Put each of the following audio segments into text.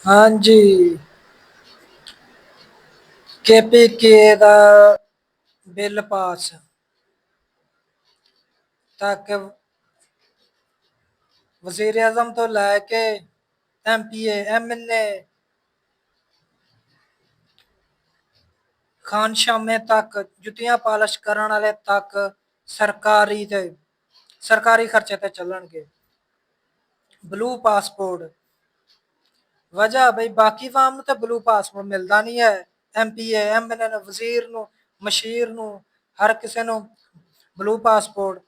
हाँ जी, केपीके ਦਾ bill pass ਤੱਕ ਵਜ਼ੀਰ ਆਜ਼ਮ ਤੋਂ ਲੈ ਕੇ ਐਮਪੀਏ ਐਮਐਲਏ ਖਾਨ ਸ਼ਾਮੇ ਤੱਕ ਜੁੱਤੀਆਂ ਪਾਲਿਸ਼ ਕਰਨ ਵਾਲੇ ਤੱਕ ਸਰਕਾਰੀ ਖਰਚੇ ਤੇ ਚੱਲਣਗੇ। ਬਲੂ ਪਾਸਪੋਰਟ ਵਜ੍ਹਾ ਬਈ ਬਾਕੀ ਫਾਰਮ ਨੂੰ ਤਾਂ ਬਲੂ ਪਾਸਪੋਰਟ ਮਿਲਦਾ ਨਹੀਂ ਹੈ। ਐਮਪੀਏ ਐਮਐਲਏ ਨੂੰ ਵਜ਼ੀਰ ਨੂੰ ਮਸ਼ੀਰ ਨੂੰ ਹਰ ਕਿਸੇ ਨੂੰ ਬਲੂ ਪਾਸਪੋਰਟ।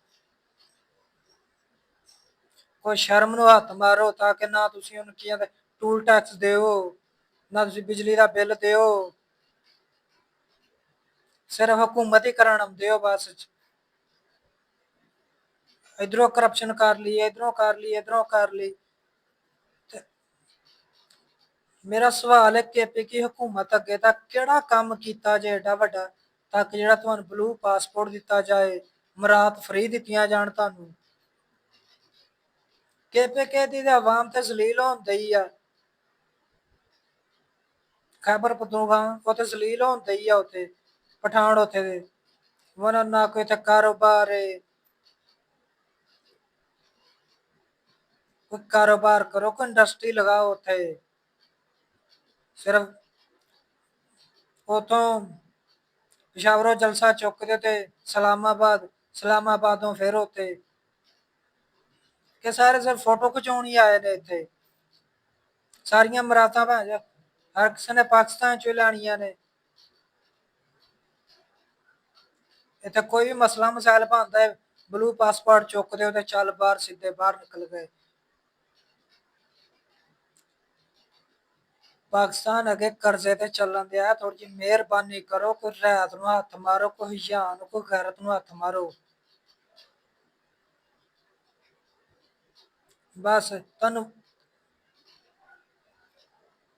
ਕੋਈ ਸ਼ਰਮ ਨੂੰ ਹੱਥ ਮਾਰੋ ਤਾਂ ਕਿ ਨਾ ਤੁਸੀਂ ਉਹਨੂੰ ਕੀ ਕਹਿੰਦੇ ਟੂਲ ਟੈਕਸ ਦਿਓ, ਨਾ ਤੁਸੀਂ ਬਿਜਲੀ ਦਾ ਬਿੱਲ ਦਿਓ। ਸਿਰਫ ਹਕੂਮਤ ਹੀ ਕਰਨ ਆਉਂਦੇ ਹੋ ਬਸ। ਇਧਰੋਂ ਕਰਪਸ਼ਨ ਕਰ ਲਈ, ਇਧਰੋਂ ਕਰ ਲਈ, ਇਧਰੋਂ ਕਰ ਲਈ। ਮੇਰਾ ਸਵਾਲ ਹੈ ਕੇਪੀਕੀ ਹਕੂਮਤ ਅੱਗੇ ਤੱਕ ਕਿਹੜਾ ਕੰਮ ਕੀਤਾ ਜੇ ਏਡਾ ਵੱਡਾ ਤੱਕ ਜਿਹੜਾ ਤੁਹਾਨੂੰ ਬਲੂ ਪਾਸਪੋਰਟ ਦਿੱਤਾ ਜਾਏ, ਮਰਾਤ ਫ੍ਰੀ ਦਿੱਤੀਆਂ ਜਾਣ ਤੁਹਾਨੂੰ। ਕੇਪੀਕੇ ਦੀ ਤੇ ਆਵਾਮ ਤੇ ਜ਼ਲੀਲ ਹੋਣ ਦਈ ਆ। ਖੈਬਰ ਪਖਤੂਨਖਵਾ ਉੱਥੇ ਜ਼ਲੀਲ ਹੋਣ ਦਈ ਆ। ਉੱਥੇ ਪਠਾਨ ਉੱਥੇ ਦੇ ਉਹਨਾਂ ਨਾ ਕੋਈ ਇੱਥੇ ਕਾਰੋਬਾਰ ਏ। ਕੋਈ ਕਾਰੋਬਾਰ ਕਰੋ, ਕੋਈ ਇੰਡਸਟਰੀ ਲਗਾਓ ਉੱਥੇ। ਸਿਰਫ ਉਤੋਂ ਪਿਸ਼ਾਵਰੋਂ ਜਲਸਾ ਚੁੱਕਦੇ ਤੇ ਸਲਾਮਾਬਾਦੋਂ ਫਿਰ ਉੱਥੇ ਕਿ ਸਾਰੇ ਸਿਰਫ ਫੋਟੋ ਖਿਚਾਉਣ ਹੀ ਆਏ ਨੇ ਇੱਥੇ। ਸਾਰੀਆਂ ਮਰਾਤਾਂ ਭੈਣ ਹਰ ਕਿਸੇ ਨੇ ਪਾਕਿਸਤਾਨ ਚੋਂ ਲੈਣੀਆਂ ਨੇ। ਇੱਥੇ ਕੋਈ ਵੀ ਮਸਲਾ ਮਸਾਇਲ ਬਣਦਾ ਹੈ, ਬਲੂ ਪਾਸਪੋਰਟ ਚੁੱਕਦੇ ਹੋ ਤੇ ਚੱਲ ਬਾਹਰ, ਸਿੱਧੇ ਬਾਹਰ ਨਿਕਲ ਗਏ। ਪਾਕਿਸਤਾਨ ਅੱਗੇ ਕਰਜ਼ੇ ਤੇ ਚੱਲਣ ਦਿਆ। ਥੋੜੀ ਜਿਹੀ ਮਿਹਰਬਾਨੀ ਕਰੋ, ਕੋਈ ਰਾਤ ਨੂੰ ਹੱਥ ਮਾਰੋ, ਕੋਈ ਹਿਜਾਨ ਨੂੰ, ਕੋਈ ਗੈਰਤ ਨੂੰ ਹੱਥ ਮਾਰੋ। ਬਸ ਤੁਹਾਨੂੰ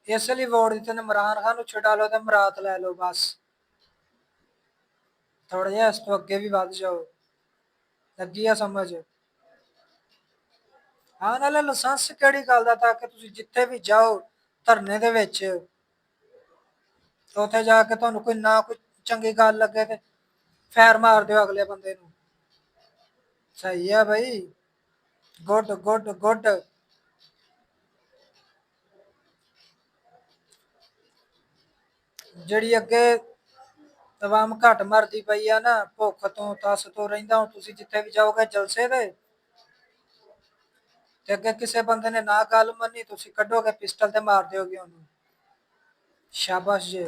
ਇਸ ਲਈ ਵੋਟ ਦਿੱਤੇ ਨੇ। ਇਮਰਾਨ ਖਾਨ ਨੂੰ ਛਡਾ ਲਓ ਤੇ ਮਰਾਤ ਲੈ ਲਓ ਬਸ। ਥੋੜਾ ਜਿਹਾ ਇਸ ਤੋਂ ਅੱਗੇ ਵੀ ਵੱਧ ਜਾਓ। ਲੱਗੀ ਆ ਸਮਝ? ਹਾਂ, ਨਾਲੇ ਲਾਇਸੈਂਸ ਕਿਹੜੀ ਗੱਲ ਦਾ ਤਾਂ ਕਿ ਤੁਸੀਂ ਜਿੱਥੇ ਵੀ ਜਾਓ ਧਰਨੇ ਦੇ ਵਿੱਚ ਉੱਥੇ ਜਾ ਕੇ ਤੁਹਾਨੂੰ ਕੋਈ ਨਾ ਕੋਈ ਚੰਗੀ ਗੱਲ ਲੱਗੇ ਤੇ ਫੈਰ ਮਾਰ ਦਿਓ ਅਗਲੇ ਬੰਦੇ ਨੂੰ। ਸਹੀ ਆ ਬਈ, ਗੁੱਡ ਗੁੱਡ ਗੁੱਡ। ਜਿਹੜੀ ਅੱਗੇ ਆਵਾਮ ਘੱਟ ਮਰਦੀ ਪਈ ਆ ਨਾ, ਭੁੱਖ ਤੋਂ ਤਸ ਤੋਂ ਰਹਿੰਦਾ। ਹੁਣ ਤੁਸੀਂ ਜਿੱਥੇ ਵੀ ਜਾਓਗੇ ਜਲਸੇ ਤੇ ਅੱਗੇ ਕਿਸੇ ਬੰਦੇ ਨੇ ਨਾ ਗੱਲ ਮੰਨੀ, ਤੁਸੀਂ ਕੱਢੋਗੇ ਪਿਸਟਲ ਤੇ ਮਾਰ ਦਿਓਗੇ ਉਹਨੂੰ। ਸ਼ਾਬਾਸ਼ ਜੀ।